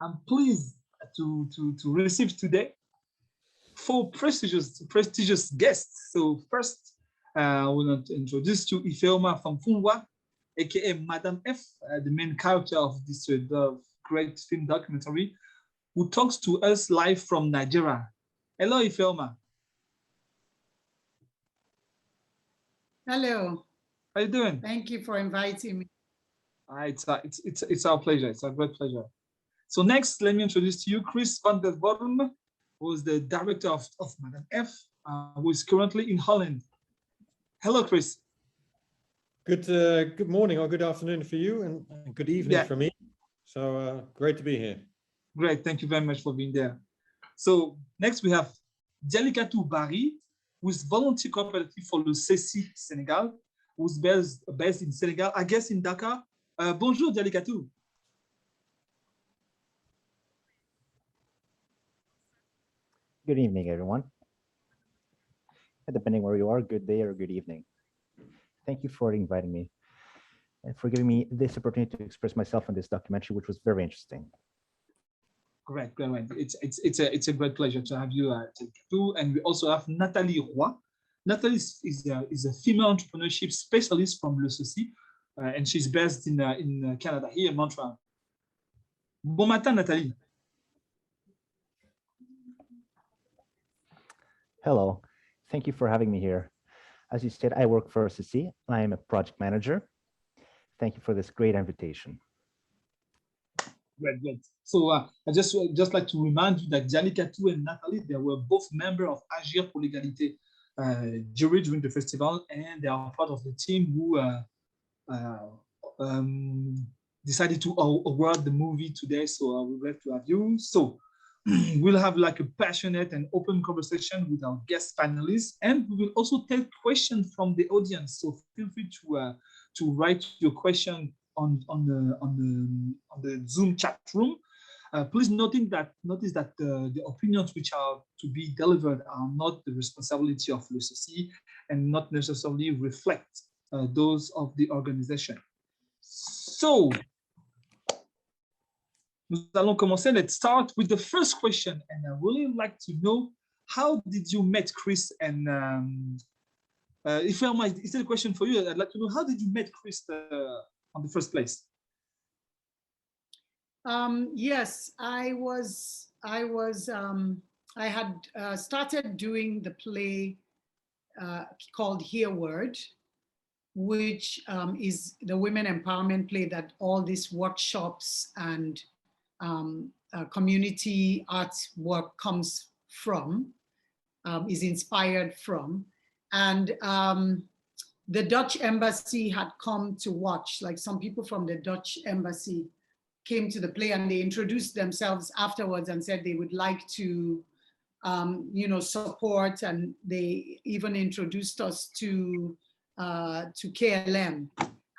I'm pleased to receive today four prestigious guests. So first, I want to introduce you Ifeoma Fafunwa, aka Madam F, the main character of this the great film documentary, who talks to us live from Nigeria. Hello, Ifeoma. Hello. How you doing? Thank you for inviting me. It's our pleasure. It's a great pleasure. So next, let me introduce to you Chris Van Der Vorm, who is the director of Madam F, who is currently in Holland. Hello, Chris. Good morning or good afternoon for you, and good evening for me. So great to be here. Great, thank you very much for being there. So next we have Dialikatou Barry, who is volunteer cooperative for the CECI-Senegal, who's based in Senegal, I guess in Dakar. Bonjour, Dialikatou. Good evening, everyone. Depending where you are, good day or good evening. Thank you for inviting me and for giving me this opportunity to express myself in this documentary, which was very interesting. Great. It's a great pleasure to have you too. And we also have Nathalie Roy. Nathalie is a female entrepreneurship specialist from le CECI, and she's based in Canada, here in Montreal. Bon matin, Nathalie. Hello, thank you for having me here. As you said, I work for CECI. I am a project manager. Thank you for this great invitation. Great. So I just like to remind you that Dialikatou and Nathalie, they were both members of Agir pour l'égalité jury during the festival, and they are part of the team who decided to award the movie today. So we're glad to have you. So we'll have like a passionate and open conversation with our guest panelists, and we will also take questions from the audience. So feel free to write your question on the Zoom chat room. Please notice that the opinions which are to be delivered are not the responsibility of le CECI and not necessarily reflect those of the organization. So, nous allons commencer. Let's start with the first question, and I really like to know, how did you meet Chris and Ifeoma, is there a question for you? I'd like to know, how did you meet Chris on the first place? Yes, I had started doing the play called Hear Word, which is the women empowerment play that all these workshops and community arts work comes from, is inspired from. And the Dutch embassy had come to watch, like some people from the Dutch embassy came to the play, and they introduced themselves afterwards and said they would like to, support, and they even introduced us to KLM.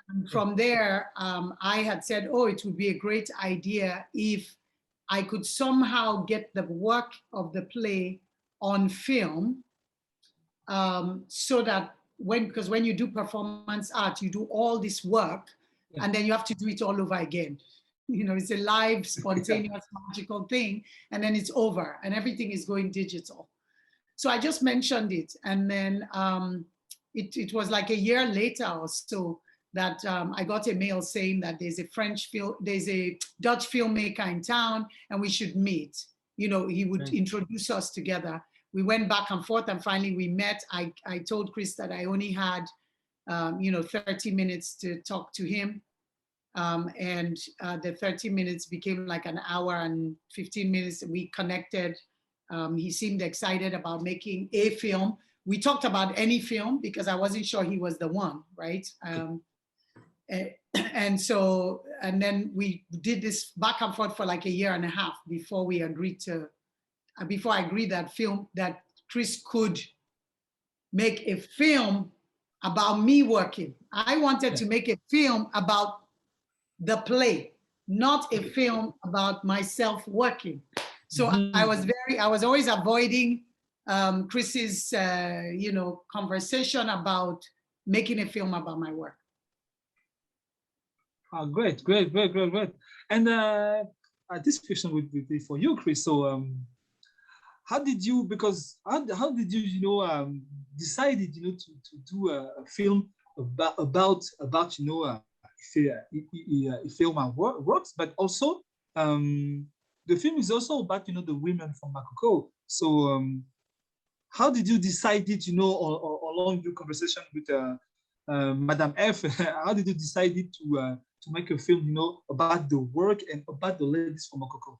And from there, I had said, oh, it would be a great idea if I could somehow get the work of the play on film, so that because when you do performance art, you do all this work, and then you have to do it all over again. You know, it's a live, spontaneous, magical thing, and then it's over, and everything is going digital. So I just mentioned it, and then it was like a year later or so that I got a mail saying that there's a Dutch filmmaker in town, and we should meet. You know, he would introduce us together. We went back and forth, and finally we met. I told Chris that I only had, 30 minutes to talk to him. And the 30 minutes became like an hour and 15 minutes. We connected. He seemed excited about making a film. We talked about any film because I wasn't sure he was the one, right? And then we did this back and forth for like a year and a half before we agreed that Chris could make a film about me working. I wanted to make a film about the play, not a film about myself working. So I was always avoiding Chris's, conversation about making a film about my work. Oh, great. And this question would be for you, Chris. So, how did you, because how did you, decided, to do a film about Ifeoma works, but also the film is also about, the women from Makoko. So, how did you decide it, along your conversation with Madame F, how did you decide to make a film, about the work and about the ladies from Makoko?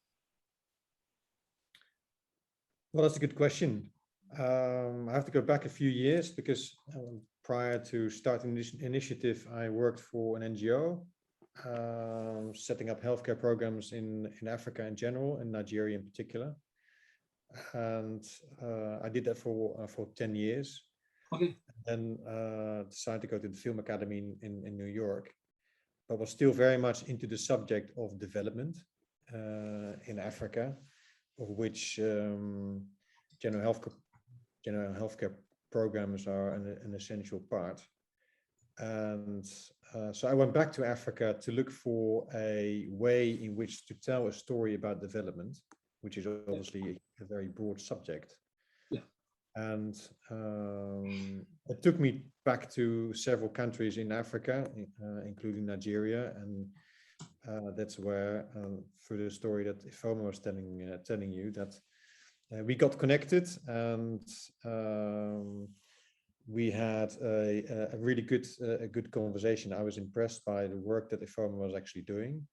Well, that's a good question. I have to go back a few years because prior to starting this initiative, I worked for an NGO, setting up healthcare programs in Africa in general, and Nigeria in particular. And I did that for 10 years. Okay. And then decided to go to the Film Academy in New York, but was still very much into the subject of development in Africa, of which general healthcare programs are an essential part. And so I went back to Africa to look for a way in which to tell a story about development, which is obviously a very broad subject. Yeah. And it took me back to several countries in Africa, including Nigeria, and that's where, through the story that Ifeoma was telling you, that we got connected, and we had a really good conversation. I was impressed by the work that Ifeoma was actually doing,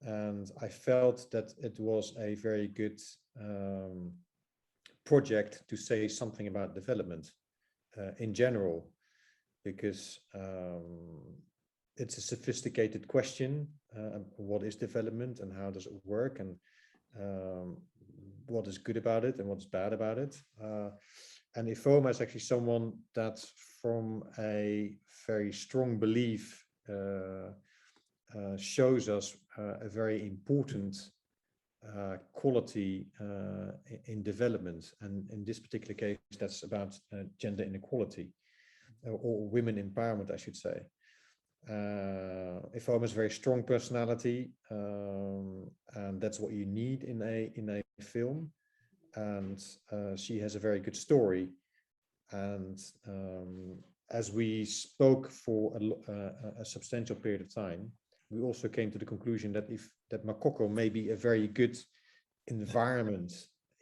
and I felt that it was a very good project to say something about development in general, because it's a sophisticated question. What is development and how does it work, and what is good about it and what's bad about it? And Ifeoma is actually someone that, from a very strong belief, shows us a very important quality in development, and in this particular case, that's about gender inequality, or women empowerment, I should say. Ifeoma has a very strong personality, and that's what you need in a film. And she has a very good story. And as we spoke for a substantial period of time, we also came to the conclusion that Makoko may be a very good environment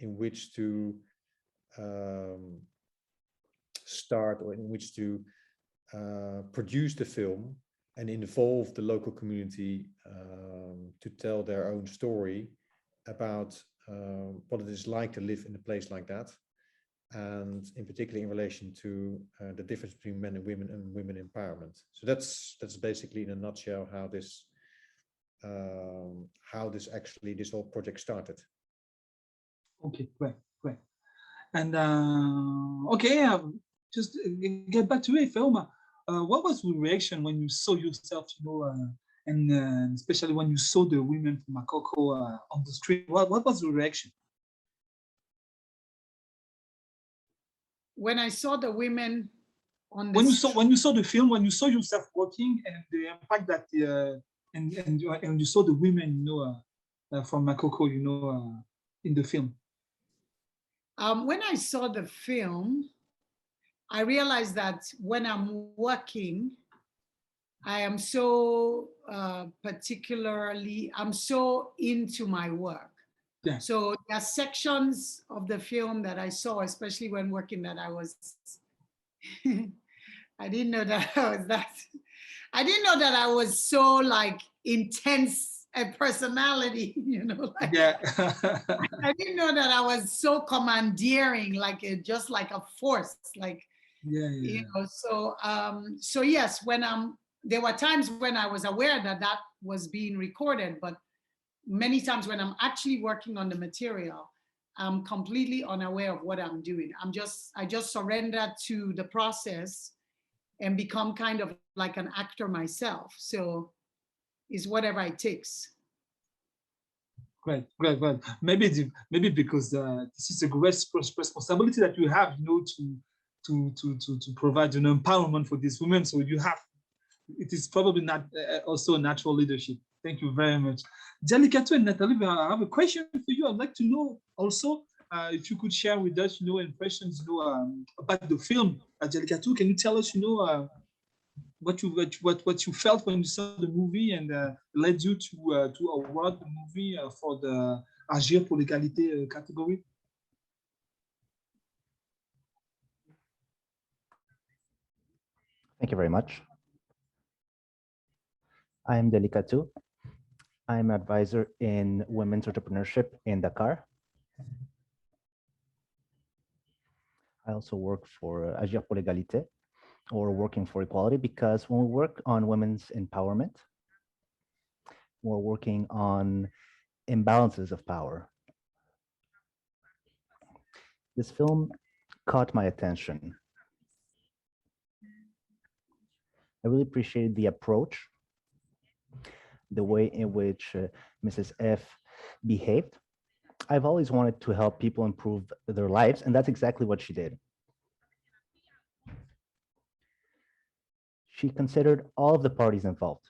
in which to start, or in which to produce the film and involve the local community to tell their own story about what it is like to live in a place like that, and in particular in relation to the difference between men and women empowerment. So that's basically, in a nutshell, how this whole project started. Okay, great. And okay, just get back to it, Ifeoma. What was the reaction when you saw yourself, and especially when you saw the women from Makoko on the street? What was the reaction? When I saw the women on the when you saw the film, when you saw yourself working, and the impact that and you saw the women, from Makoko, in the film. When I saw the film, I realized that when I'm working, I am so I'm so into my work. Yeah. So there are sections of the film that I saw, especially when working, that I was, I didn't know that I didn't know that I was so like intense a personality, Yeah. I didn't know that I was so commandeering, like just like a force, like, yeah. So yes, when there were times when I was aware that was being recorded, but many times when I'm actually working on the material, I'm completely unaware of what I'm doing. I just surrender to the process and become kind of like an actor myself. So it's whatever it takes. Great. Maybe because this is a great responsibility that you have, to provide empowerment for these women. So it is probably not also natural leadership. Thank you very much. Dialikatou and Nathalie, I have a question for you. I'd like to know also if you could share with us, impressions, about the film. Dialikatou, can you tell us, what you felt when you saw the movie and led you to award the movie for the Agir pour l'égalité category? Thank you very much. I am Dialikatou. I'm an advisor in women's entrepreneurship in Dakar. I also work for Agir pour l'égalité, or working for equality, because when we work on women's empowerment, we're working on imbalances of power. This film caught my attention. I really appreciated the approach, the way in which Mrs. F behaved. I've always wanted to help people improve their lives, and that's exactly what she did. She considered all of the parties involved.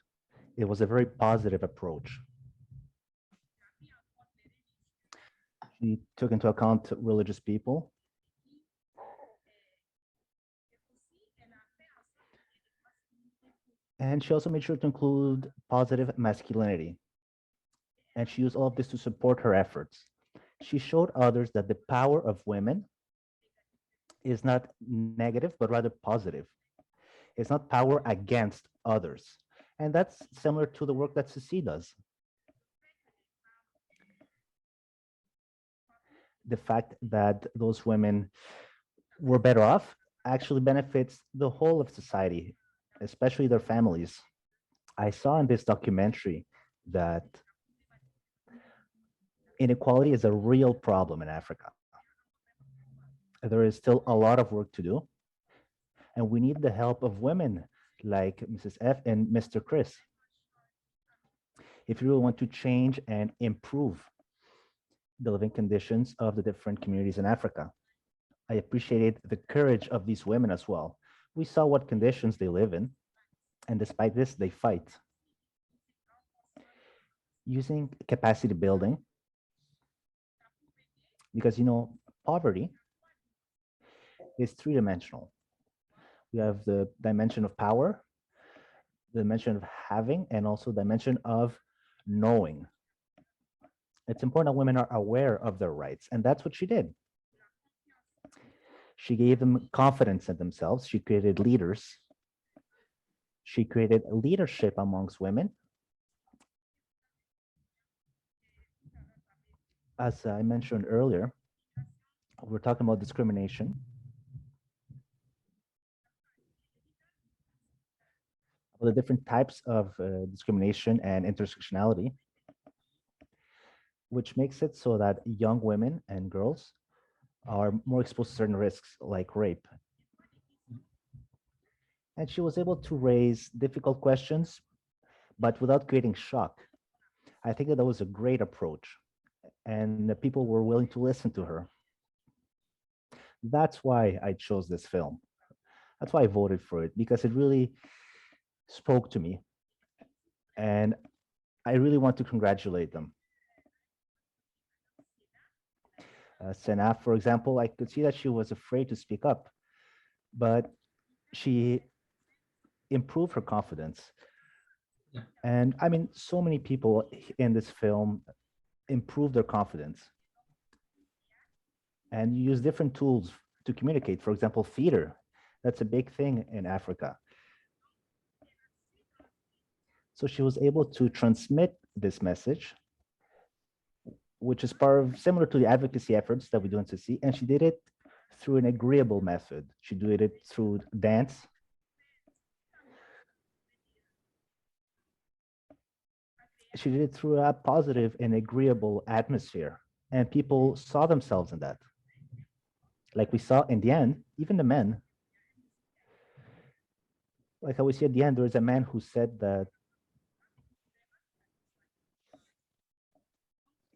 It was a very positive approach. She took into account religious people. And she also made sure to include positive masculinity. And she used all of this to support her efforts. She showed others that the power of women is not negative, but rather positive. It's not power against others. And that's similar to the work that CECI does. The fact that those women were better off actually benefits the whole of society, especially their families. I saw in this documentary that inequality is a real problem in Africa. There is still a lot of work to do, and we need the help of women like Mrs. F and Mr. Chris. If you really want to change and improve the living conditions of the different communities in Africa. I appreciated the courage of these women as well. We saw what conditions they live in, and despite this, they fight. Using capacity building, because poverty is three-dimensional. We have the dimension of power, the dimension of having, and also the dimension of knowing. It's important that women are aware of their rights, and that's what she did. She gave them confidence in themselves. She created leaders. She created leadership amongst women. As I mentioned earlier, we're talking about discrimination. The different types of discrimination and intersectionality, which makes it so that young women and girls are more exposed to certain risks like rape. And she was able to raise difficult questions, but without creating shock. I think that was a great approach, and the people were willing to listen to her. That's why I chose this film. That's why I voted for it, because it really spoke to me. And I really want to congratulate them. Senaf, for example, I could see that she was afraid to speak up, but she improved her confidence. Yeah. And I mean, so many people in this film improved their confidence and use different tools to communicate. For example, theater, that's a big thing in Africa. So she was able to transmit this message, which is similar to the advocacy efforts that we do in CECI, and she did it through an agreeable method. She did it through dance. She did it through a positive and agreeable atmosphere, and people saw themselves in that. Like we saw in the end, even the men, like how we see at the end, there is a man who said that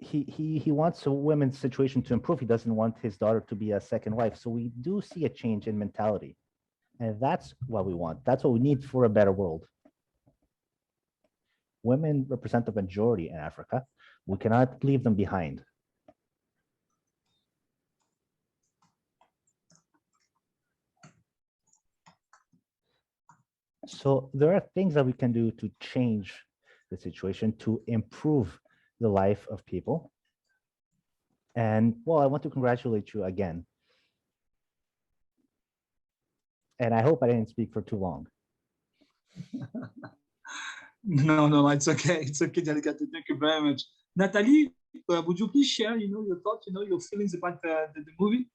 he wants a women's situation to improve. He doesn't want his daughter to be a second wife. So we do see a change in mentality. And that's what we want. That's what we need for a better world. Women represent the majority in Africa. We cannot leave them behind. So there are things that we can do to change the situation, to improve the life of people. And well, I want to congratulate you again. And I hope I didn't speak for too long. No, it's okay. It's okay, Dialikatou. Thank you very much. Nathalie, would you please share, your thoughts, your feelings about the movie?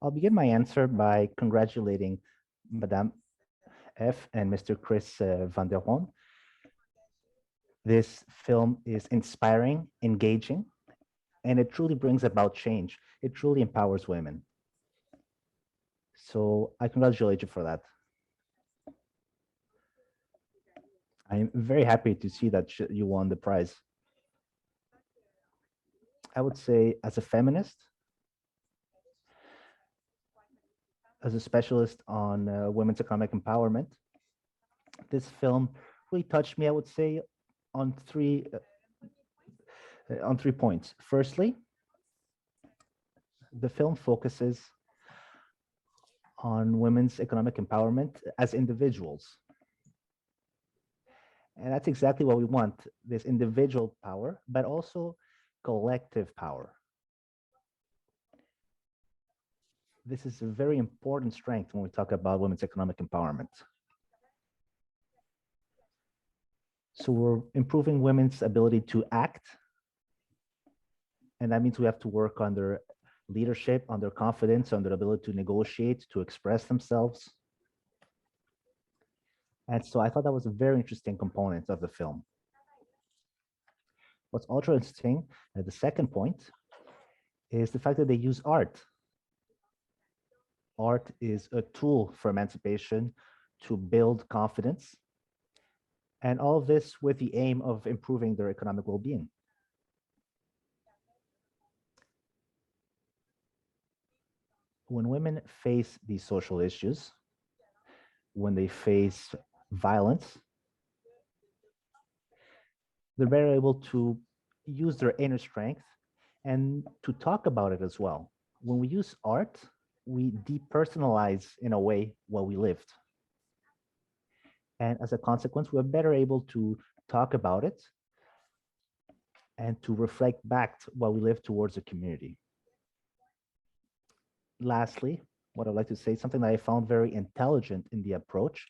I'll begin my answer by congratulating Madame F and Mr. Chris Van Der Vorm. This film is inspiring, engaging, and it truly brings about change. It truly empowers women. So I congratulate you for that. I'm very happy to see that you won the prize. I would say, as a feminist, as a specialist on women's economic empowerment, this film really touched me, I would say, on three points. Firstly, the film focuses on women's economic empowerment as individuals. And that's exactly what we want, this individual power, but also collective power. This is a very important strength when we talk about women's economic empowerment. So we're improving women's ability to act. And that means we have to work on their leadership, on their confidence, on their ability to negotiate, to express themselves. And so I thought that was a very interesting component of the film. What's also interesting, the second point, is the fact that they use art. Art is a tool for emancipation to build confidence, and all of this with the aim of improving their economic well-being. When women face these social issues, when they face violence, they're better able to use their inner strength and to talk about it as well. When we use art, we depersonalize, in a way, what we lived. And as a consequence, we're better able to talk about it and to reflect back what we live towards the community. Lastly, what I'd like to say, something that I found very intelligent in the approach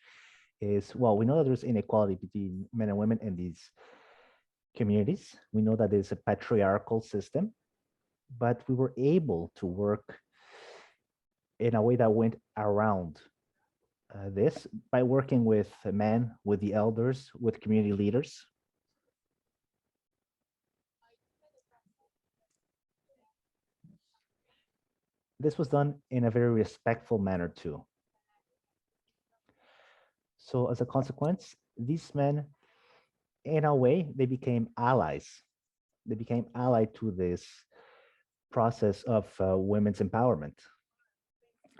is, well, we know that there's inequality between men and women in these communities. We know that it's a patriarchal system, but we were able to work in a way that went around this by working with men, with the elders, with community leaders. This was done in a very respectful manner too. So as a consequence, these men, in a way, they became allies. They became allied to this process of women's empowerment.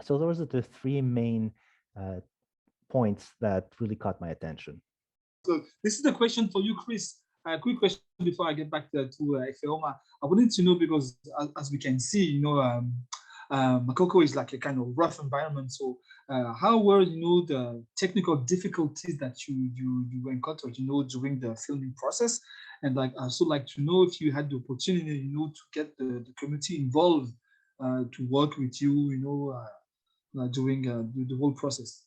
So those are the three main points that really caught my attention. So this is the question for you, Chris. A quick question before I get back to Ifeoma. I wanted to know, because as we can see, Makoko is like a kind of rough environment. So how were, the technical difficulties that you encountered, during the filming process? And like, I also like to know if you had the opportunity, to get the community involved to work with you, during the whole process.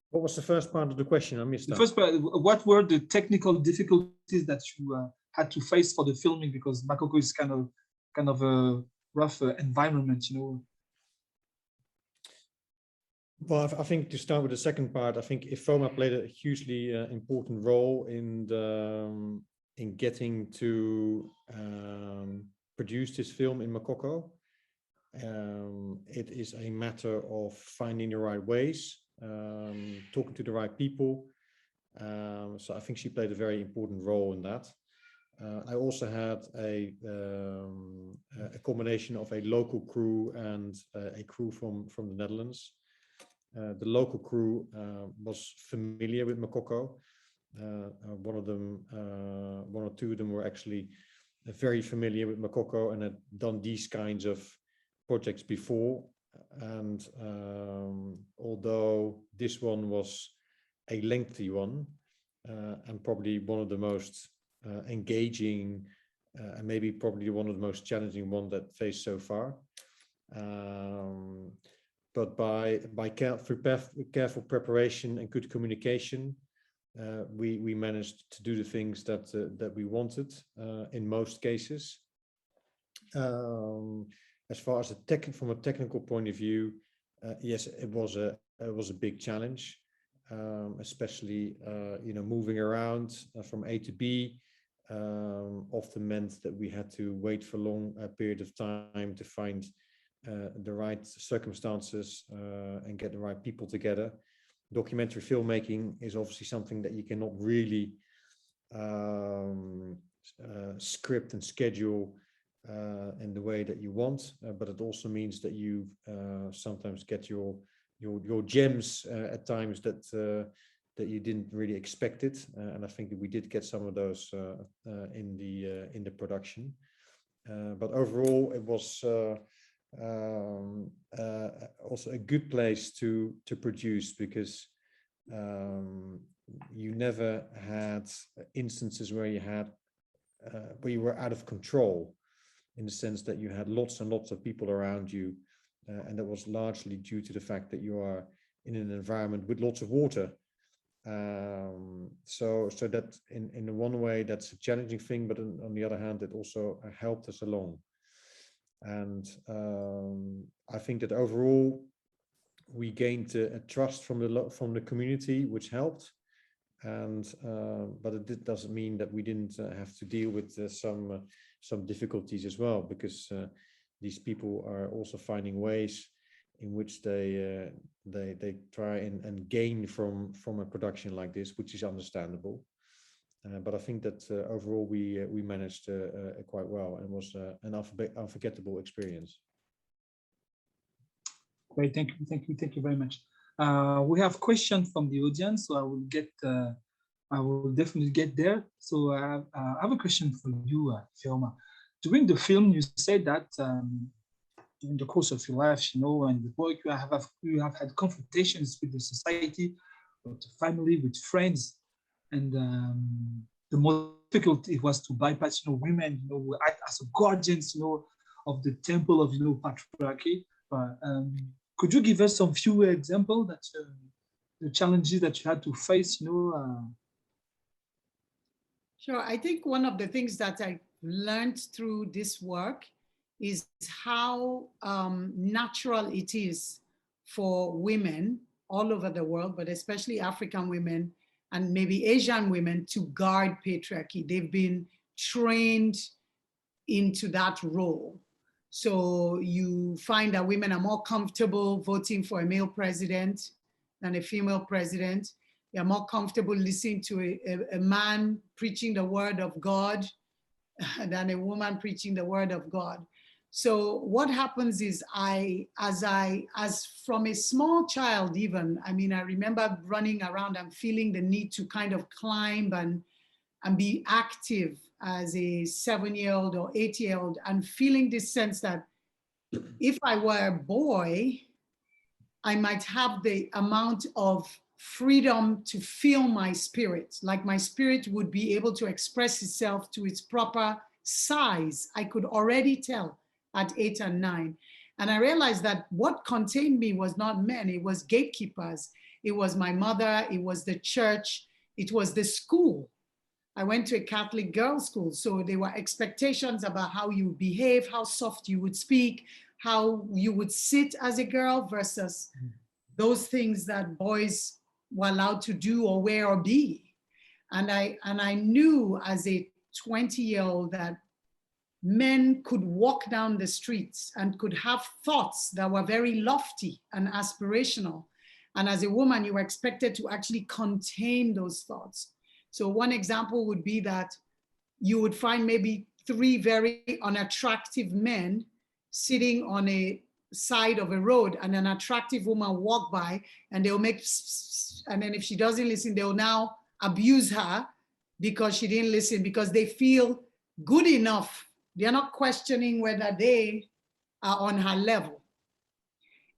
What was the first part of the question? I missed that. The first part, what were the technical difficulties that you had to face for the filming? Because Makoko is kind of a rough environment, Well, I think to start with the second part, I think Ifeoma played a hugely important role in getting to produce this film in Makoko. It is a matter of finding the right ways, talking to the right people. So I think she played a very important role in that. I also had a combination of a local crew and a crew from the Netherlands. The local crew was familiar with Makoko. One or two of them were actually very familiar with Makoko and had done these kinds of projects before. And although this one was a lengthy one and probably one of the most engaging and maybe probably one of the most challenging one that faced so far. But by careful preparation and good communication, we managed to do the things that we wanted in most cases. As far as from a technical point of view, yes, it was a big challenge, especially moving around from A to B. Often meant that we had to wait for a long period of time to find the right circumstances and get the right people together. Documentary filmmaking is obviously something that you cannot really script and schedule in the way that you want, but it also means that you sometimes get your gems at times that you didn't really expect it, and I think that we did get some of those in the production. But overall, it was also a good place to produce, because you never had instances where you were out of control, in the sense that you had lots and lots of people around you, and that was largely due to the fact that you are in an environment with lots of water. So that in one way that's a challenging thing, but on the other hand, it also helped us along. And I think that overall we gained a trust from the community, which helped. And but it doesn't mean that we didn't have to deal with some difficulties as well, because these people are also finding ways in which they try and gain from a production like this, which is understandable. But I think that overall we managed quite well, and was an unforgettable experience. Great, thank you very much. We have questions from the audience, so I will definitely get there. So I have a question for you, Ifeoma. During the film, you said that during the course of your life, and the work, you have had confrontations with the society, with the family, with friends, and the most difficult it was to bypass, women, who act as guardians, of the temple of, patriarchy. Could you give us some few examples that the challenges that you had to face, Sure. I think one of the things that I learned through this work is how natural it is for women all over the world, but especially African women and maybe Asian women, to guard patriarchy. They've been trained into that role. So you find that women are more comfortable voting for a male president than a female president. They're more comfortable listening to a man preaching the word of God than a woman preaching the word of God. So what happens is as from a small child even, I remember running around and feeling the need to kind of climb and be active as a 7-year-old or 8-year-old, and feeling this sense that if I were a boy, I might have the amount of freedom to feel my spirit, like my spirit would be able to express itself to its proper size. I could already tell at 8 and 9. And I realized that what contained me was not men, it was gatekeepers. It was my mother, it was the church, it was the school. I went to a Catholic girls' school, so there were expectations about how you behave, how soft you would speak, how you would sit as a girl versus those things that boys were allowed to do or wear or be. And I knew as a 20-year-old that men could walk down the streets and could have thoughts that were very lofty and aspirational. And as a woman, you were expected to actually contain those thoughts. So one example would be that you would find maybe 3 very unattractive men sitting on a side of a road and an attractive woman walk by and they'll make, and then if she doesn't listen, they'll now abuse her because she didn't listen, because they feel good enough. They're not questioning whether they are on her level.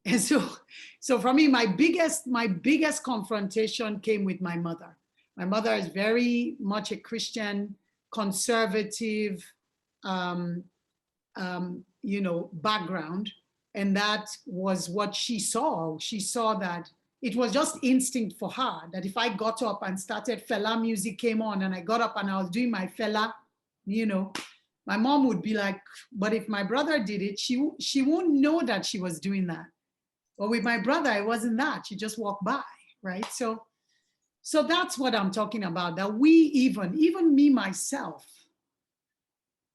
And so for me, my biggest confrontation came with my mother. My mother is very much a Christian, conservative, background. And that was what she saw. She saw that it was just instinct for her, that if I got up and started Fela music came on and I got up and I was doing my Fela, my mom would be like, but if my brother did it, she won't know that she was doing that. But with my brother, it wasn't that. She just walked by, right? So that's what I'm talking about, that we even me myself,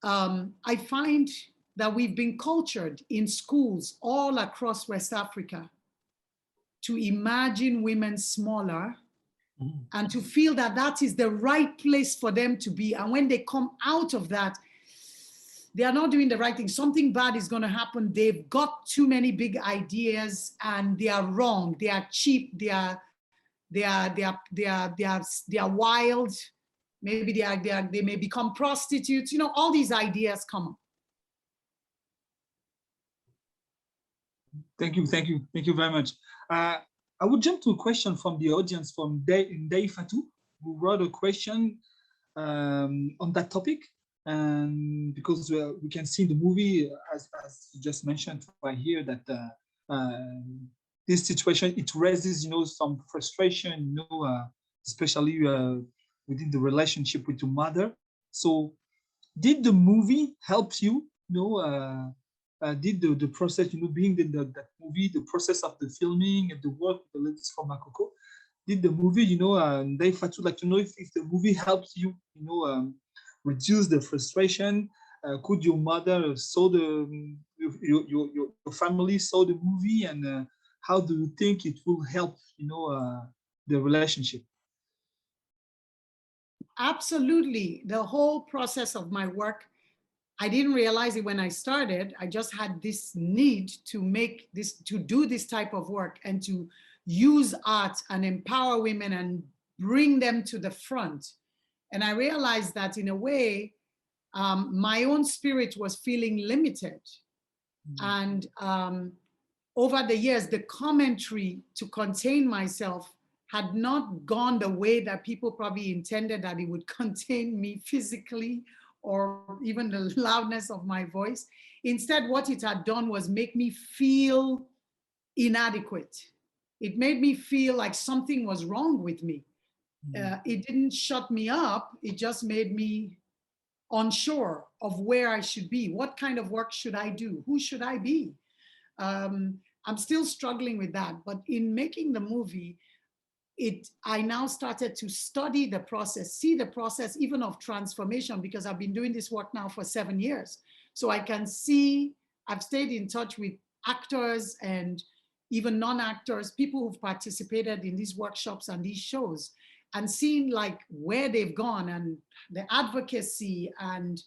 I find that we've been cultured in schools all across West Africa to imagine women smaller and to feel that that is the right place for them to be. And when they come out of that, they are not doing the right thing. Something bad is going to happen. They've got too many big ideas and they are wrong. They are cheap. They are wild. Maybe they may become prostitutes. All these ideas come up. Thank you very much. I would jump to a question from the audience, from Dialikatou, who wrote a question on that topic. And because we can see in the movie, as you just mentioned right here, that this situation, it raises, some frustration, especially within the relationship with your mother. So did the movie help you, did the process, being in that movie, the process of the filming and the work with the ladies from Makoko, did the movie, Dialikatou, like to know if the movie helps you, reduce the frustration? Could your mother saw your family saw the movie, and how do you think it will help, the relationship? Absolutely. The whole process of my work, I didn't realize it when I started. I just had this need to do this type of work and to use art and empower women and bring them to the front. And I realized that in a way, my own spirit was feeling limited. And over the years, the commentary to contain myself had not gone the way that people probably intended that it would contain me physically or even the loudness of my voice. Instead, what it had done was make me feel inadequate. It made me feel like something was wrong with me. It didn't shut me up. It just made me unsure of where I should be. What kind of work should I do? Who should I be? I'm still struggling with that. But in making the movie, I now started to study the process, see the process even of transformation, because I've been doing this work now for 7 years. So I can see, I've stayed in touch with actors and even non-actors, people who've participated in these workshops and these shows, and seeing like where they've gone and the advocacy and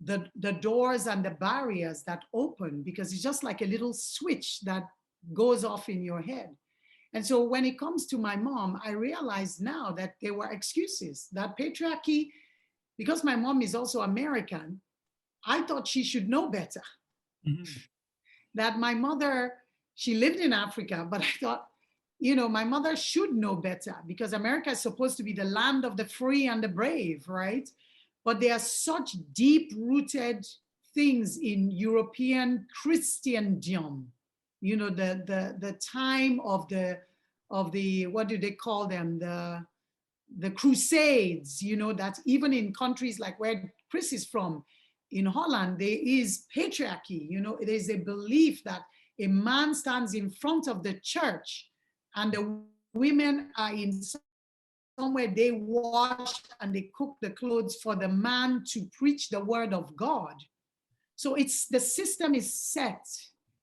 the doors and the barriers that open, because it's just like a little switch that goes off in your head. And so when it comes to my mom, I realize now that there were excuses, that patriarchy, because my mom is also American, I thought she should know better. That my mother, she lived in Africa, but I thought, my mother should know better, because America is supposed to be the land of the free and the brave, right? But there are such deep-rooted things in European Christendom. The time of the what do they call them? The Crusades, that even in countries like where Chris is from, in Holland, there is patriarchy. There's a belief that a man stands in front of the church and the women are in somewhere they wash and they cook the clothes for the man to preach the word of God. So the system is set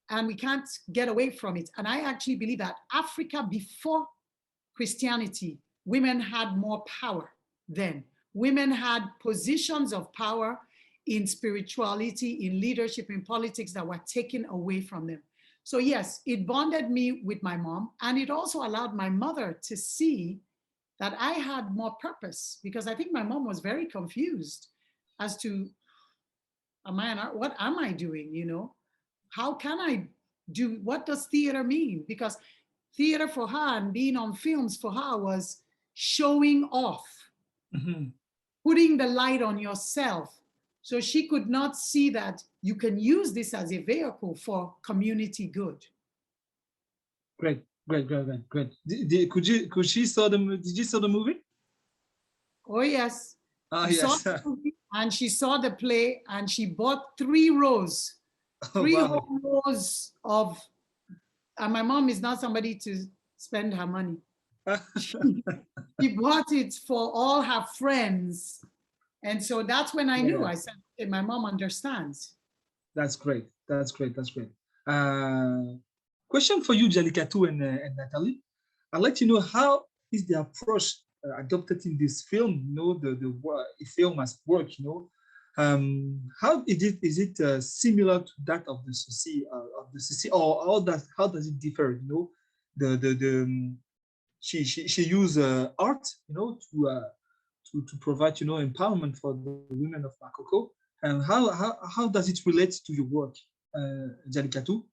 and we can't get away from it. And I actually believe that Africa before Christianity, women had more power then. Women had positions of power in spirituality, in leadership, in politics that were taken away from them. So yes, it bonded me with my mom, and it also allowed my mother to see that I had more purpose, because I think my mom was very confused as to, what am I doing, you know? How can I do, what does theater mean? Because theater for her and being on films for her was showing off, putting the light on yourself. So she could not see that you can use this as a vehicle for community good. Great. Could she saw did you saw the movie? Oh yes. Ah, She saw yes. the movie and she saw the play and she bought 3 rows, three Wow. whole rows of, and my mom is not somebody to spend her money. She bought it for all her friends. And so that's when I knew, I said, okay, my mom understands. That's great. Question for you, Dialikatou and Nathalie. I'd like to know, how is the approach adopted in this film? You know, the Ifeoma's work. You know, how is it similar to that of the CECI, or how does it differ? You know, she used art, you know, to provide, you know, empowerment for the women of Makoko. And how does it relate to your work, Dialikatou?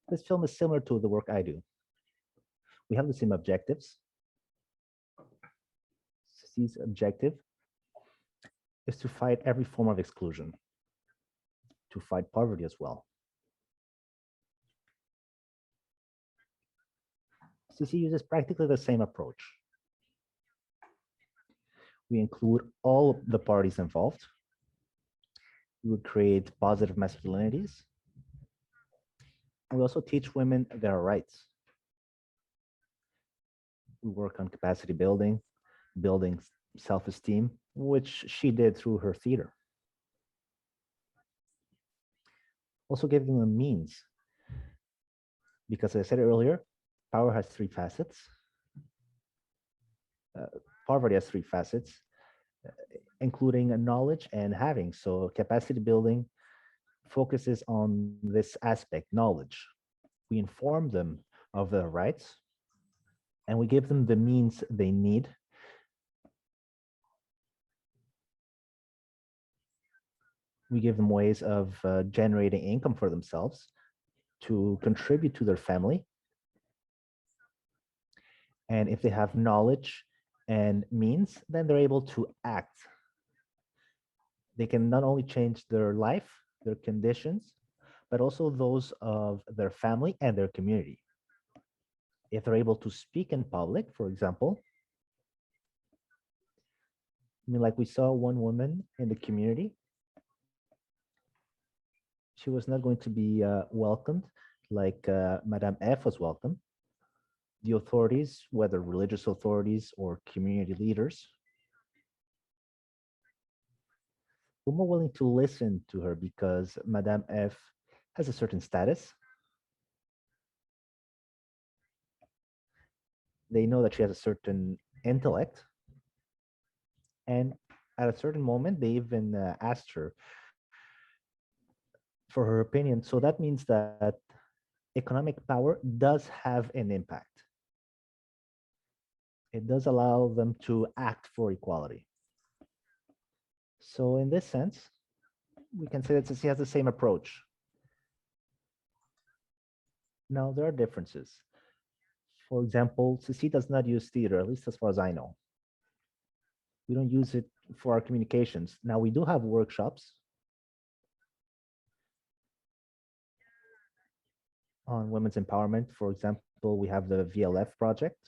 This film is similar to the work I do. We have the same objectives. CECI's objective is to fight every form of exclusion, to fight poverty as well. CECI uses practically the same approach. We include all the parties involved. We would create positive masculinities. We also teach women their rights. We work on capacity building, building self-esteem, which she did through her theater. Also giving them means, because as I said earlier, power has 3 facets. Poverty has 3 facets, including knowledge and having. So capacity building focuses on this aspect, knowledge. We inform them of their rights, and we give them the means they need we give them ways of generating income for themselves to contribute to their family. And if they have knowledge and means, then they're able to act. They can not only change their life, their conditions, but also those of their family and their community. If they're able to speak in public, for example, I mean, like we saw one woman in the community, she was not going to be welcomed like Madame F was welcomed. The authorities, whether religious authorities or community leaders, were more willing to listen to her because Madame F has a certain status. They know that she has a certain intellect. And at a certain moment, they even asked her for her opinion. So that means that economic power does have an impact. It does allow them to act for equality. So in this sense, we can say that CECI has the same approach. Now, there are differences. For example, CECI does not use theater, at least as far as I know. We don't use it for our communications. Now, we do have workshops on women's empowerment. For example, we have the VLF project,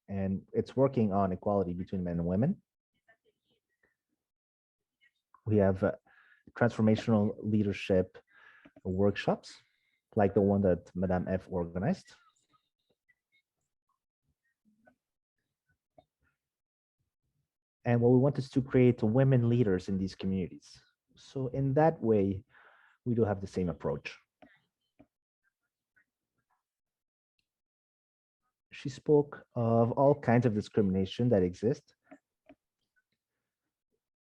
and it's working on equality between men and women. We have transformational leadership workshops, like the one that Madame F organized. And what we want is to create women leaders in these communities. So in that way, we do have the same approach. She spoke of all kinds of discrimination that exist.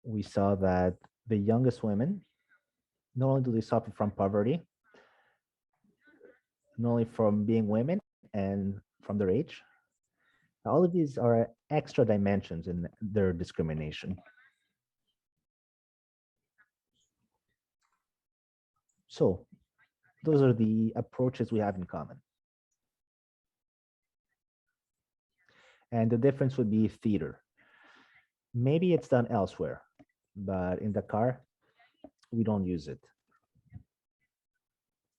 We saw that the youngest women, not only do they suffer from poverty, not only from being women and from their age, all of these are extra dimensions in their discrimination. So those are the approaches we have in common. And the difference would be theater. Maybe it's done elsewhere, but in Dakar, we don't use it.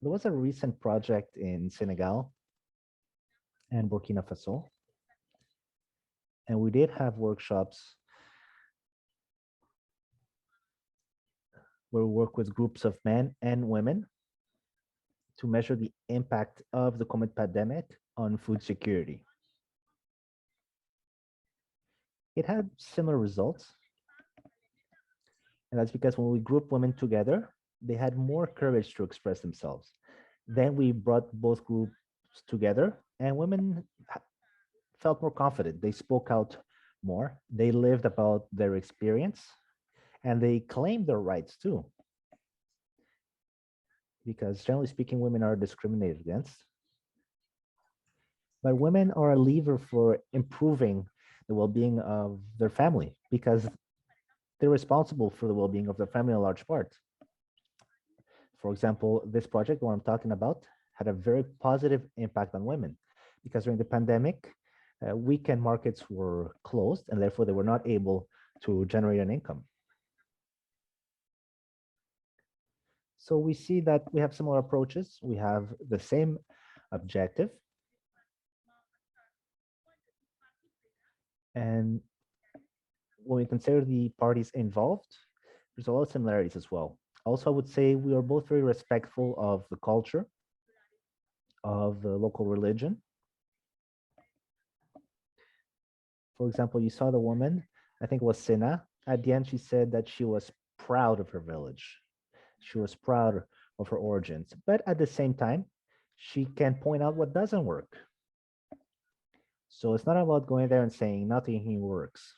There was a recent project in Senegal and Burkina Faso, and we did have workshops where we work with groups of men and women to measure the impact of the COVID pandemic on food security. It had similar results. And that's because when we group women together, they had more courage to express themselves. Then we brought both groups together and women felt more confident. They spoke out more. They lived about their experience and they claimed their rights too. Because generally speaking, women are discriminated against. But women are a lever for improving the well-being of their family because they're responsible for the well-being of their family in a large part. For example, this project, what I'm talking about, had a very positive impact on women because during the pandemic, weekend markets were closed and therefore they were not able to generate an income. So we see that we have similar approaches. We have the same objective. And when we consider the parties involved, there's a lot of similarities as well. Also, I would say we are both very respectful of the culture, of the local religion. For example, you saw the woman, I think it was Sina. At the end, she said that she was proud of her village. She was proud of her origins. But at the same time, she can point out what doesn't work. So it's not about going there and saying nothing here works,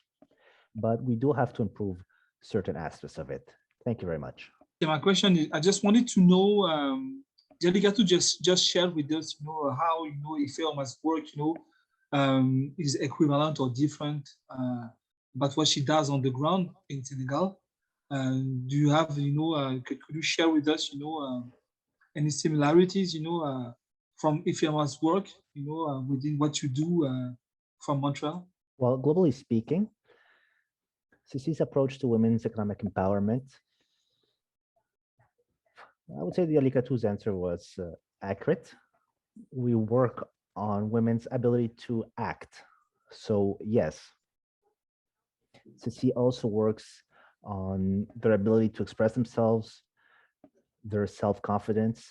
but we do have to improve certain aspects of it. Thank you very much. Yeah, my question is, I just wanted to know, Dialikatou just shared with us, how, Ifeoma's work, is equivalent or different, but what she does on the ground in Senegal. Do you have, could you share with us, any similarities, from Ifeoma's work, within what you do from Montreal? Well, globally speaking, CECI's approach to women's economic empowerment, I would say the Dialikatou's answer was accurate. We work on women's ability to act. So yes, CECI also works on their ability to express themselves, their self-confidence,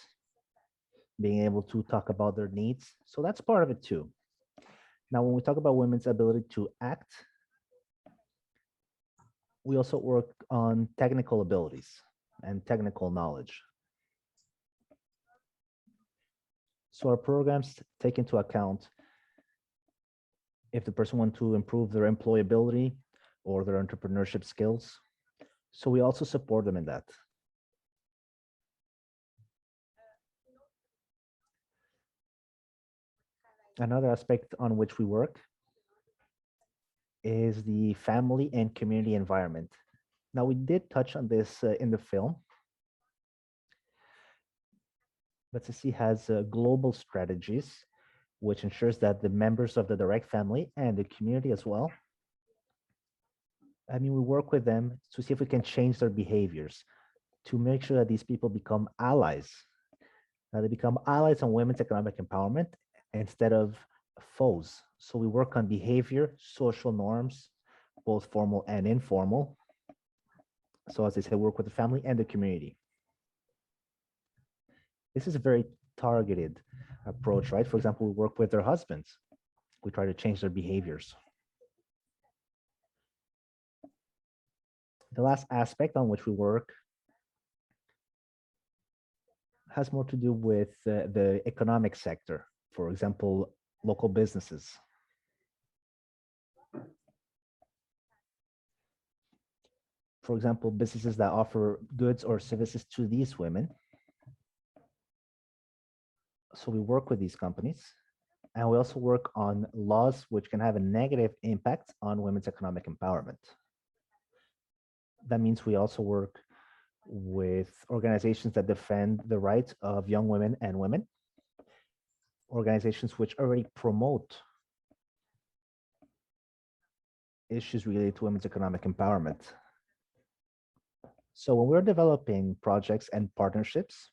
being able to talk about their needs. So that's part of it too. Now, when we talk about women's ability to act, we also work on technical abilities and technical knowledge. So our programs take into account if the person wants to improve their employability or their entrepreneurship skills. So we also support them in that. Another aspect on which we work is the family and community environment. Now, we did touch on this in the film, but CECI has global strategies, which ensures that the members of the direct family and the community as well, we work with them to see if we can change their behaviors, to make sure that these people become allies. They become allies on women's economic empowerment instead of foes. So we work on behavior, social norms, both formal and informal. So as I said, work with the family and the community. This is a very targeted approach, right? For example, we work with their husbands. We try to change their behaviors. The last aspect on which we work has more to do with the economic sector. For example, local businesses. For example, businesses that offer goods or services to these women. So we work with these companies, and we also work on laws which can have a negative impact on women's economic empowerment. That means we also work with organizations that defend the rights of young women and women, organizations which already promote issues related to women's economic empowerment. So when we're developing projects and partnerships,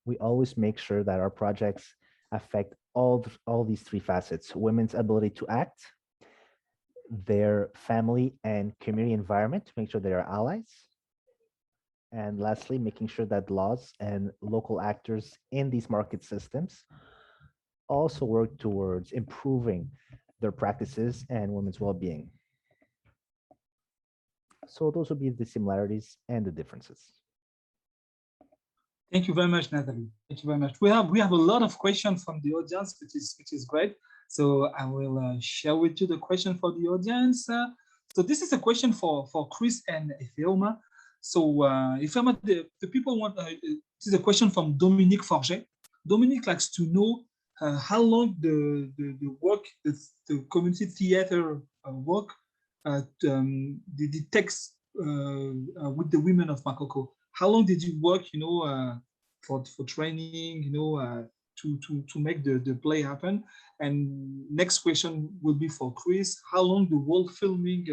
we always make sure that our projects affect all these three facets: women's ability to act, their family and community environment to make sure they are allies, and lastly, making sure that laws and local actors in these market systems also work towards improving their practices and women's well-being. So those would be the similarities and the differences. Thank you very much, Nathalie. Thank you very much. We have a lot of questions from the audience, which is great. So I will share with you the question for the audience. So this is a question for Chris and Ifeoma. So Ifeoma, the people want, this is a question from Dominique Forget. Dominique likes to know how long the work, the community theater work, the text with the women of Makoko. How long did you work, for training, to make the play happen? And next question will be for Chris. How long the world filming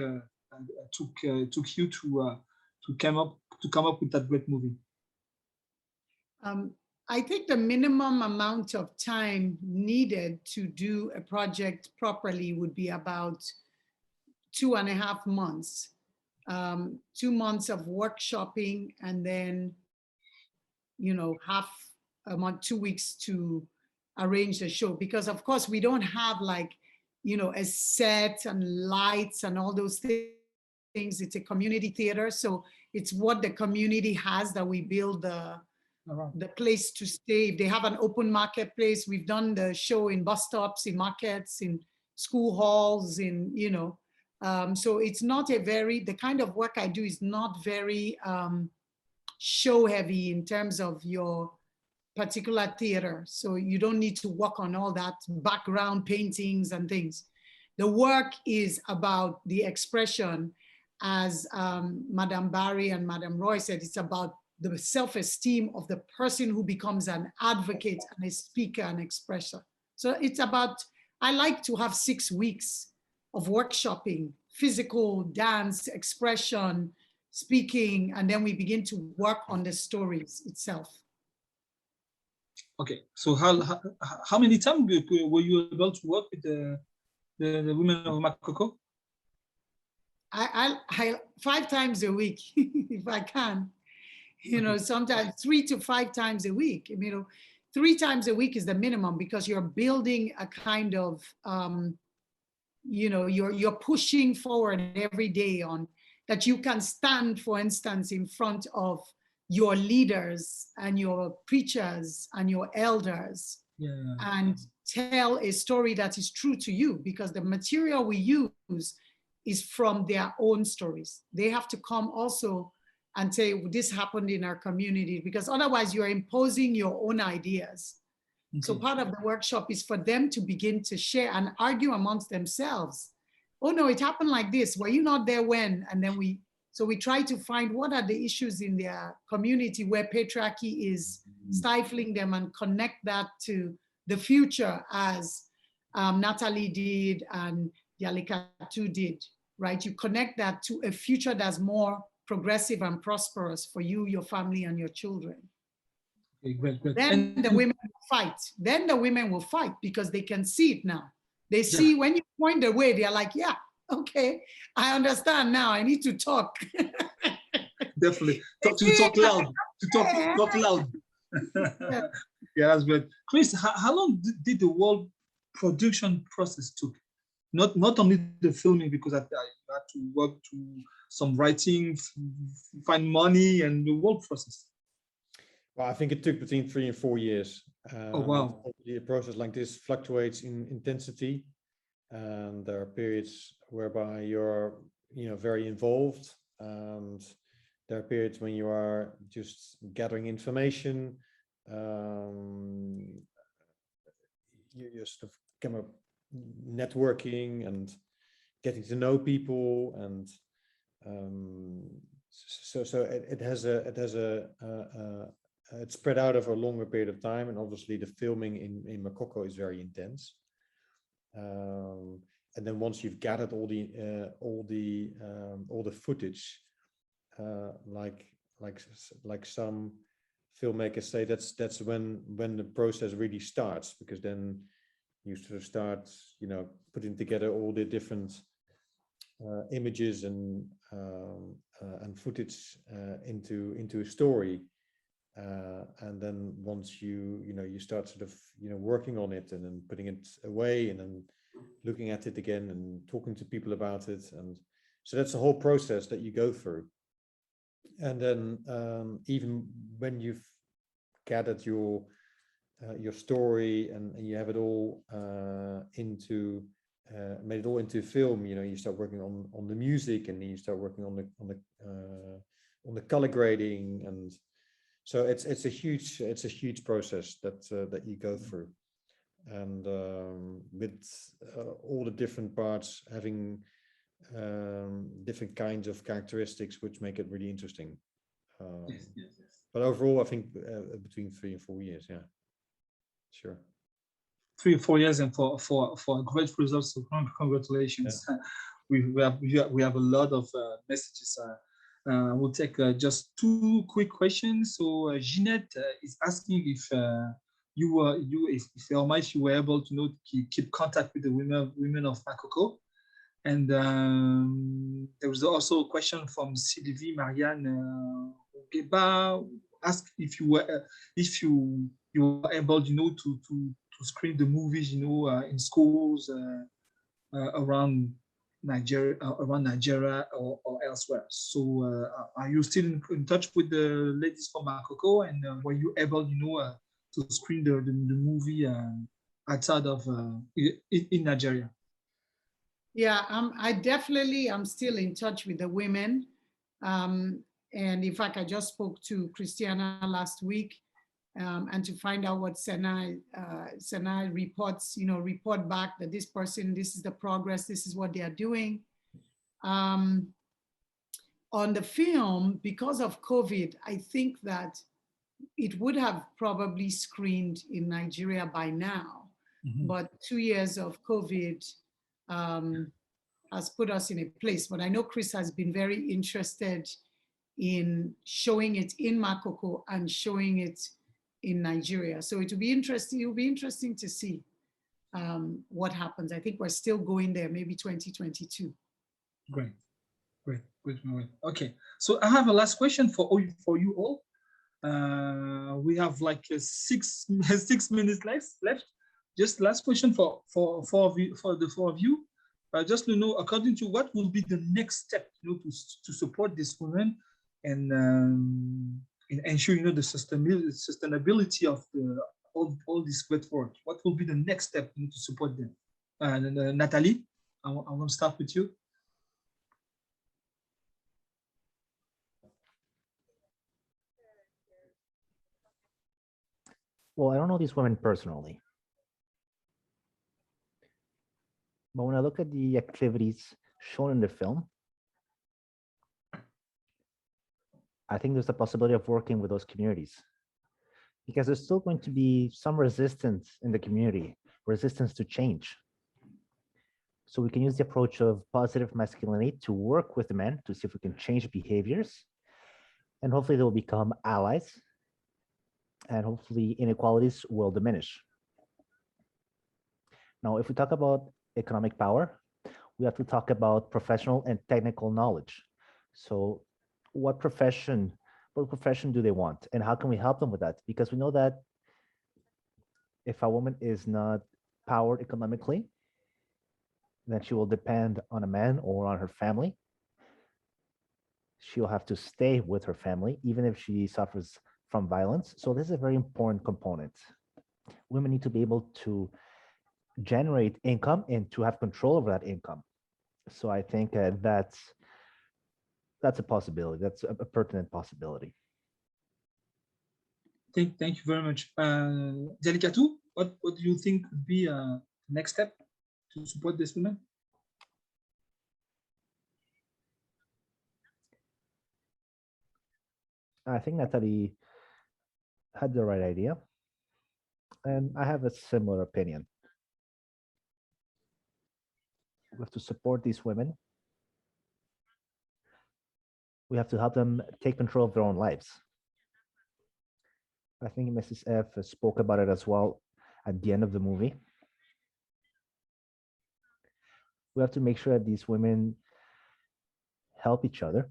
took you to come up with that great movie? I think the minimum amount of time needed to do a project properly would be about 2.5 months. 2 months of workshopping, and then, half a month, 2 weeks to arrange the show. Because of course we don't have a set and lights and all those things. It's a community theater, so it's what the community has that we build the place to stay. If they have an open marketplace, we've done the show in bus stops, in markets, in school halls, so it's not the kind of work I do is not very show heavy in terms of your particular theater. So you don't need to work on all that background paintings and things. The work is about the expression, as Madame Barry and Madame Roy said, it's about the self-esteem of the person who becomes an advocate and a speaker and expresser. So it's about, I like to have 6 weeks of workshopping, physical, dance, expression, speaking, and then we begin to work on the stories itself. Okay, so how many times were you able to work with the women of Makoko? I 5 times a week, if I can. Sometimes 3 to 5 times a week. 3 times a week is the minimum, because you're building a kind of, you're pushing forward every day on that you can stand, for instance, in front of your leaders and your preachers and your elders, and tell a story that is true to you, because the material we use is from their own stories. They have to come also and say, this happened in our community, because otherwise you are imposing your own ideas. Okay. So part of the workshop is for them to begin to share and argue amongst themselves. Oh no, it happened like this. Were you not there when? And then we try to find what are the issues in their community where patriarchy is stifling them, and connect that to the future, as Nathalie did and Dialikatou did, right? You connect that to a future that's more progressive and prosperous for you, your family, and your children. Okay, great. Then the women will fight. Then the women will fight, because they can see it now. They see when you point the way, they're like, yeah, okay, I understand now. I need to talk. Definitely. Talk loud. Talk loud. Yeah, that's great. Chris, how long did the whole production process took? Not only the filming, because I had to work to some writing, find money, and the whole process. Well, I think it took between 3 and 4 years. Oh, wow. Obviously, a process like this fluctuates in intensity, and there are periods whereby you're, very involved, and there are periods when you are just gathering information. You're sort of kind of networking and getting to know people, and so it's spread out over a longer period of time, and obviously the filming in Makoko is very intense. And then once you've gathered all the footage, like some filmmakers say, that's when the process really starts, because then you sort of start, putting together all the different images and footage into a story. And then once you start sort of working on it, and then putting it away, and then looking at it again and talking to people about it, and so that's the whole process that you go through. And then even when you've gathered your story, and you have it all made it all into film, you start working on the music, and then you start working on the color grading, and so it's a huge process that you go through, and with all the different parts having different kinds of characteristics, which make it really interesting. Yes. But overall, I think between 3 and 4 years, yeah, sure. 3 or 4 years, and for great results. So congratulations. Yeah. We have a lot of messages. We'll take just 2 quick questions. So Jeanette is asking if if you were able to keep contact with the women of Makoko. And there was also a question from Sylvie Marianne Geba, asked if you were able, to screen the movies, in schools around Nigeria or elsewhere. So are you still in touch with the ladies from Makoko, and were you able, to screen the movie outside of in Nigeria? Yeah, I'm still in touch with the women. And in fact, I just spoke to Christiana last week, and to find out what Senai reports, report back that this is the progress, this is what they are doing. On the film, because of COVID, I think that it would have probably screened in Nigeria by now, but 2 years of COVID has put us in a place. But I know Chris has been very interested in showing it in Makoko and showing it in Nigeria. So it will be interesting. It'll be interesting to see what happens. I think we're still going there, maybe 2022. Great. Okay, so I have a last question for you all. We have like 6 minutes left. Just last question for the 4 of you. Just to know, according to what will be the next step, to support this women and ensure, the sustainability of all this great work. What will be the next step to support them? Nathalie, I'm going to start with you. Well, I don't know these women personally, but when I look at the activities shown in the film, I think there's a possibility of working with those communities, because there's still going to be some resistance in the community, resistance to change. So we can use the approach of positive masculinity to work with the men to see if we can change behaviors, and hopefully they'll become allies, and hopefully inequalities will diminish. Now, if we talk about economic power, we have to talk about professional and technical knowledge. So what profession do they want, and how can we help them with that? Because we know that if a woman is not powered economically, then she will depend on a man or on her family. She'll have to stay with her family, even if she suffers from violence. So this is a very important component. women need to be able to generate income and to have control over that income. So I think that's a possibility. That's a pertinent possibility. Thank you very much. Dialikatou, what do you think would be the next step to support these women? I think Nathalie had the right idea, and I have a similar opinion. We have to support these women. We have to help them take control of their own lives. I think Mrs. F spoke about it as well at the end of the movie. We have to make sure that these women help each other,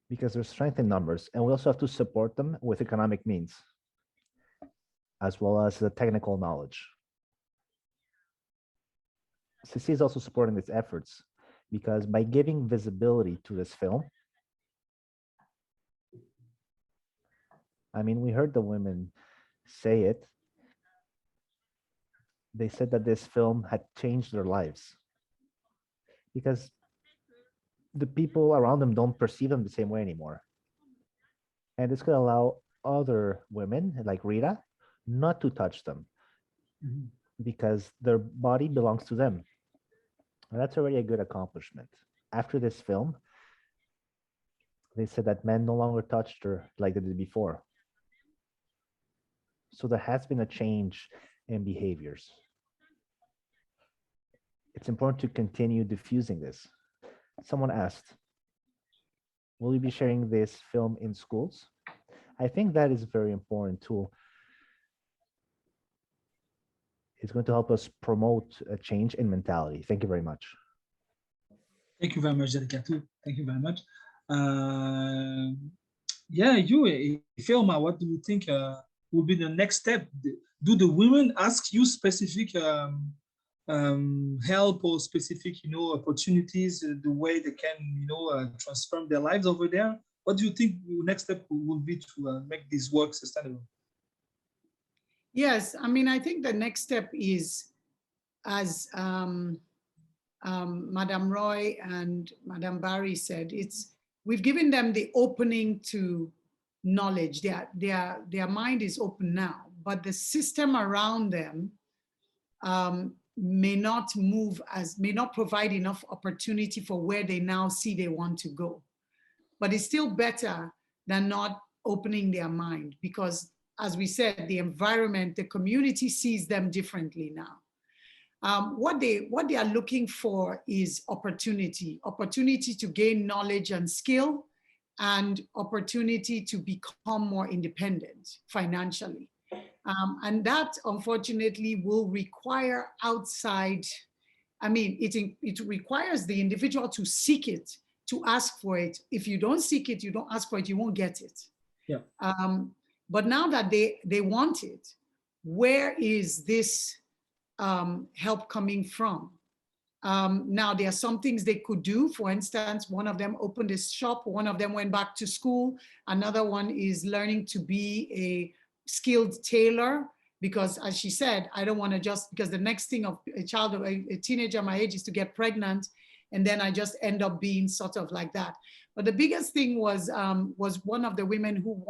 because there's strength in numbers, and we also have to support them with economic means, as well as the technical knowledge. CECI is also supporting these efforts, because by giving visibility to this film, I mean, we heard the women say it. They said that this film had changed their lives, because the people around them don't perceive them the same way anymore. And this could allow other women like Rita not to touch them, because their body belongs to them. And that's already a good accomplishment. After this film, they said that men no longer touched her like they did before. So there has been a change in behaviors. It's important to continue diffusing this. Someone asked, will you be sharing this film in schools? I think that is a very important tool. It's going to help us promote a change in mentality. Thank you very much. Thank you very much, Dialikatou. Thank you very much. Yeah, you, Ifeoma, what do you think will be the next step? Do the women ask you specific help or specific, opportunities, the way they can, transform their lives over there? What do you think the next step will be to make this work sustainable? Yes, I mean, I think the next step is, as Madame Roy and Madame Barry said, we've given them the opening to knowledge. Their mind is open now, but the system around them may not provide enough opportunity for where they now see they want to go. But it's still better than not opening their mind, because as we said, the environment, the community sees them differently now. What they are looking for is opportunity to gain knowledge and skill, and opportunity to become more independent financially. And that, unfortunately, will require outside, it requires the individual to seek it, to ask for it. If you don't seek it, you don't ask for it, you won't get it. Yeah. But now that they want it, where is this help coming from? Now, there are some things they could do. For instance, one of them opened a shop, one of them went back to school, another one is learning to be a skilled tailor, because as she said, I don't want to because the next thing of a teenager my age is to get pregnant, and then I just end up being sort of like that. But the biggest thing was one of the women who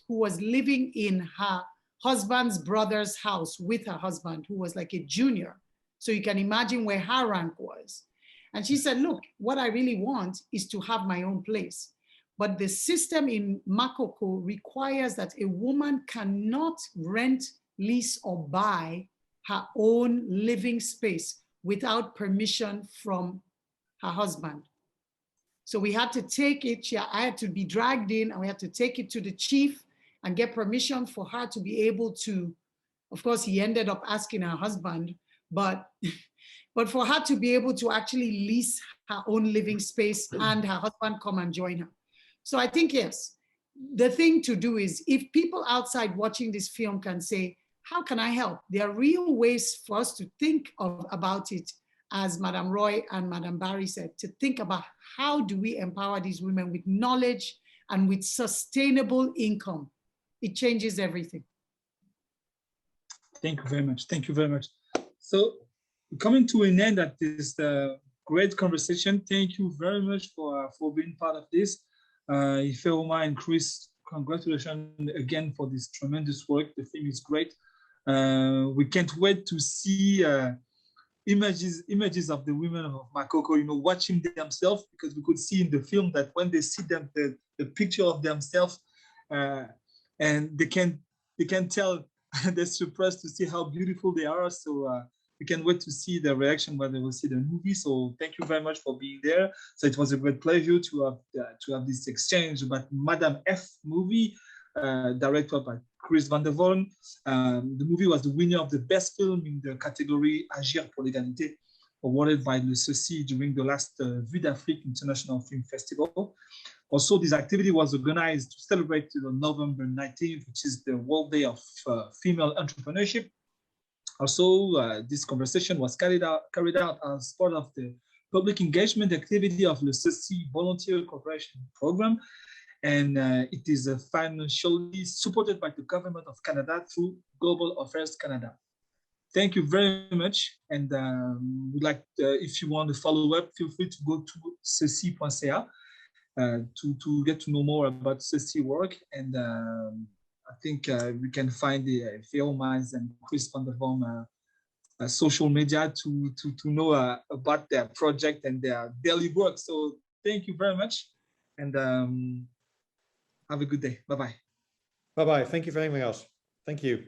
was living in her husband's brother's house with her husband, who was like a junior. So you can imagine where her rank was. And she said, look, what I really want is to have my own place. But the system in Makoko requires that a woman cannot rent, lease, or buy her own living space without permission from her husband. So we had to take it, I had to be dragged in, and we had to take it to the chief and get permission for her to be able to, of course, he ended up asking her husband, but for her to be able to actually lease her own living space and her husband come and join her. So I think, yes, the thing to do is, if people outside watching this film can say, how can I help? There are real ways for us to think about it, as Madame Roy and Madame Barry said, to think about how do we empower these women with knowledge and with sustainable income. it changes everything. Thank you very much. Thank you very much. So coming to an end at this great conversation, thank you very much for being part of this. Ifeoma and Chris, congratulations again for this tremendous work. The film is great. We can't wait to see images of the women of Makoko, you know, watching themselves, because we could see in the film that when they see them, the picture of themselves, and they can tell they're surprised to see how beautiful they are. So we can wait to see the reaction when they will see the movie. So thank you very much for being there. So it was a great pleasure to have this exchange about Madame F movie, directed by Chris Van Der Vorm. The movie was the winner of the best film in the category Agir pour l'égalité, awarded by le CECI during the last Vue d'Afrique International Film Festival. Also, this activity was organized to celebrate November 19th, which is the World Day of Female Entrepreneurship. Also, this conversation was carried out as part of the public engagement activity of the CECI Volunteer Cooperation Program, and it is financially supported by the Government of Canada through Global Affairs Canada. Thank you very much, and we'd like, if you want to follow up, feel free to go to ceci.ca to get to know more about CECI work, and I think we can find the Ifeoma's and Chris Van Der Vorm social media to know about their project and their daily work. So thank you very much, and have a good day. Bye-bye. Bye-bye. Thank you for having us. Thank you.